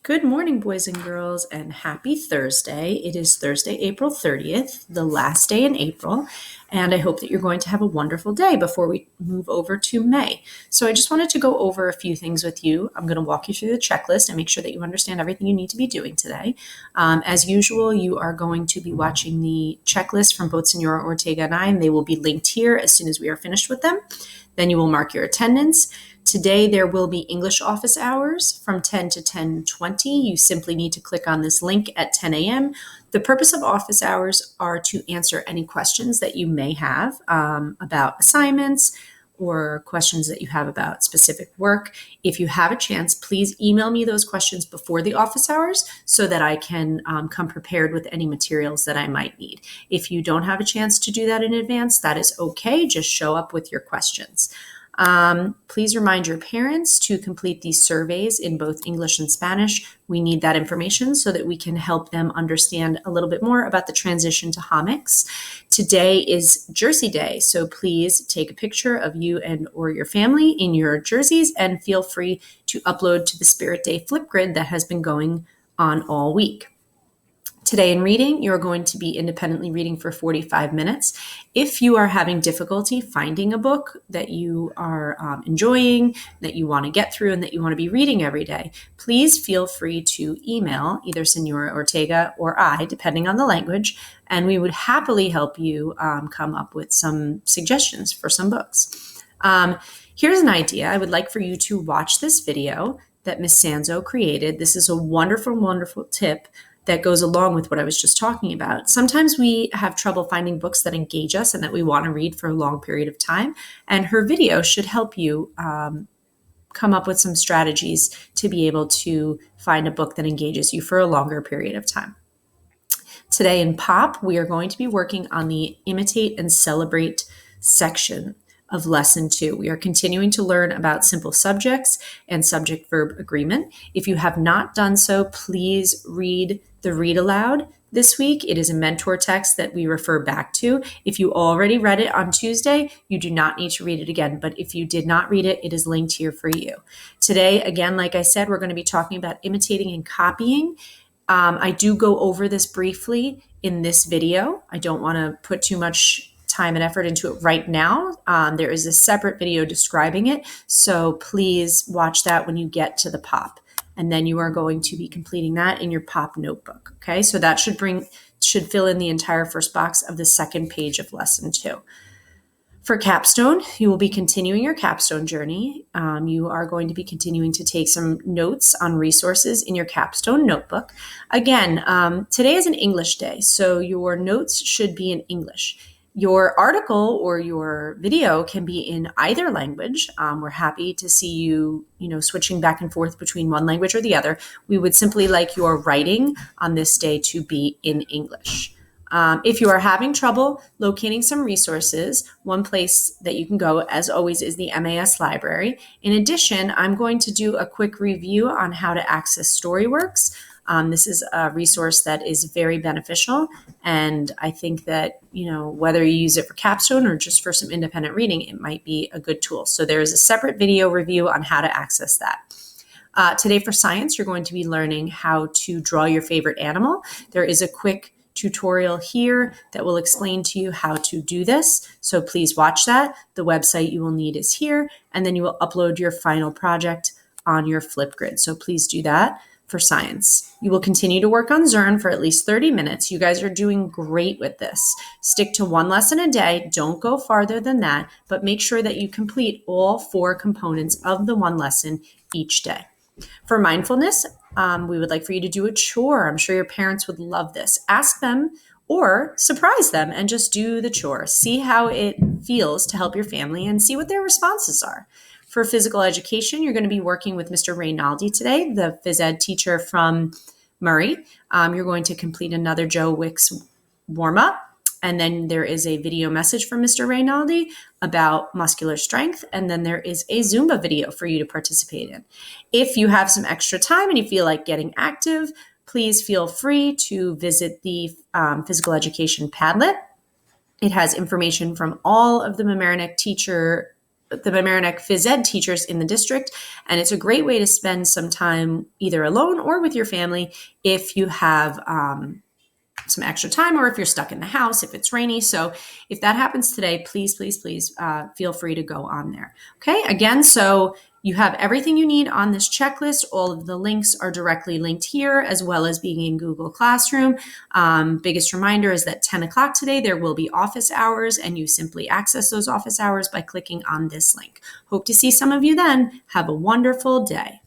Good morning, boys and girls, and happy Thursday. It is Thursday, April 30th, the last day in April, and I hope that you're going to have a wonderful day before we move over to May. So I just wanted to go over a few things with you. I'm going to walk you through the checklist and make sure that you understand everything you need to be doing today. As usual, you are going to be watching the checklist from both Senora Ortega and I, and they will be linked here as soon as we are finished with them. Then you will mark your attendance. Today, there will be English office hours from 10 to 10:20. You simply need to click on this link at 10 a.m. The purpose of office hours are to answer any questions that you may have about assignments or questions that you have about specific work. If you have a chance, please email me those questions before the office hours so that I can come prepared with any materials that I might need. If you don't have a chance to do that in advance, that is okay. Just show up with your questions. Please remind your parents to complete these surveys in both English and Spanish. We need that information so that we can help them understand a little bit more about the transition to Homix. Today is Jersey Day, so please take a picture of you and or your family in your jerseys and feel free to upload to the Spirit Day Flipgrid that has been going on all week. Today in reading, you're going to be independently reading for 45 minutes. If you are having difficulty finding a book that you are enjoying, that you want to get through, and that you want to be reading every day, please feel free to email either Senora Ortega or I, depending on the language, and we would happily help you come up with some suggestions for some books. Here's an idea. I would like for you to watch this video that Miss Sanzo created. This is a wonderful, wonderful tip that goes along with what I was just talking about. Sometimes we have trouble finding books that engage us and that we want to read for a long period of time. And her video should help you come up with some strategies to be able to find a book that engages you for a longer period of time. Today in POP, we are going to be working on the Imitate and Celebrate section of Lesson 2. We are continuing to learn about simple subjects and subject-verb agreement. If you have not done so, please read the read aloud this week. It is a mentor text that we refer back to. If you already read it on Tuesday, you do not need to read it again. But if you did not read it, it is linked here for you. Today, again, like I said, we're going to be talking about imitating and copying. I do go over this briefly in this video. I don't want to put too much time and effort into it right now. There is a separate video describing it, so please watch that when you get to the POP. And then you are going to be completing that in your POP notebook. Okay, so that should fill in the entire first box of the second page of Lesson 2. For capstone, you will be continuing your capstone journey. You are going to be continuing to take some notes on resources in your capstone notebook. Again, today is an English day, so your notes should be in English. Your article or your video can be in either language. We're happy to see you, switching back and forth between one language or the other. We would simply like your writing on this day to be in English. If you are having trouble locating some resources, one place that you can go, as always, is the MAS library. In addition, I'm going to do a quick review on how to access Storyworks. This is a resource that is very beneficial, and I think that, whether you use it for capstone or just for some independent reading, it might be a good tool. So there is a separate video review on how to access that. Today for science, you're going to be learning how to draw your favorite animal. There is a quick tutorial here that will explain to you how to do this. So please watch that. The website you will need is here, and then you will upload your final project on your Flipgrid. So please do that for science. You will continue to work on Zern for at least 30 minutes. You guys are doing great with this. Stick to one lesson a day. Don't go farther than that, but make sure that you complete all 4 components of the one lesson each day. For mindfulness, we would like for you to do a chore. I'm sure your parents would love this. Ask them or surprise them and just do the chore. See how it feels to help your family and see what their responses are. For physical education, you're going to be working with Mr. Reynaldi today, the phys ed teacher from Murray. You're going to complete another Joe Wicks warm-up. And then there is a video message from Mr. Reynaldi about muscular strength. And then there is a Zumba video for you to participate in. If you have some extra time and you feel like getting active, please feel free to visit the physical education Padlet. It has information from all of the Mamaroneck teacher the Mamaroneck Phys Ed teachers in the district. And it's a great way to spend some time either alone or with your family if you have some extra time, or if you're stuck in the house, if it's rainy. So if that happens today, please, please, please feel free to go on there. Okay, again, so you have everything you need on this checklist. All of the links are directly linked here, as well as being in Google Classroom. Biggest reminder is that 10 o'clock today, there will be office hours, and you simply access those office hours by clicking on this link. Hope to see some of you then. Have a wonderful day.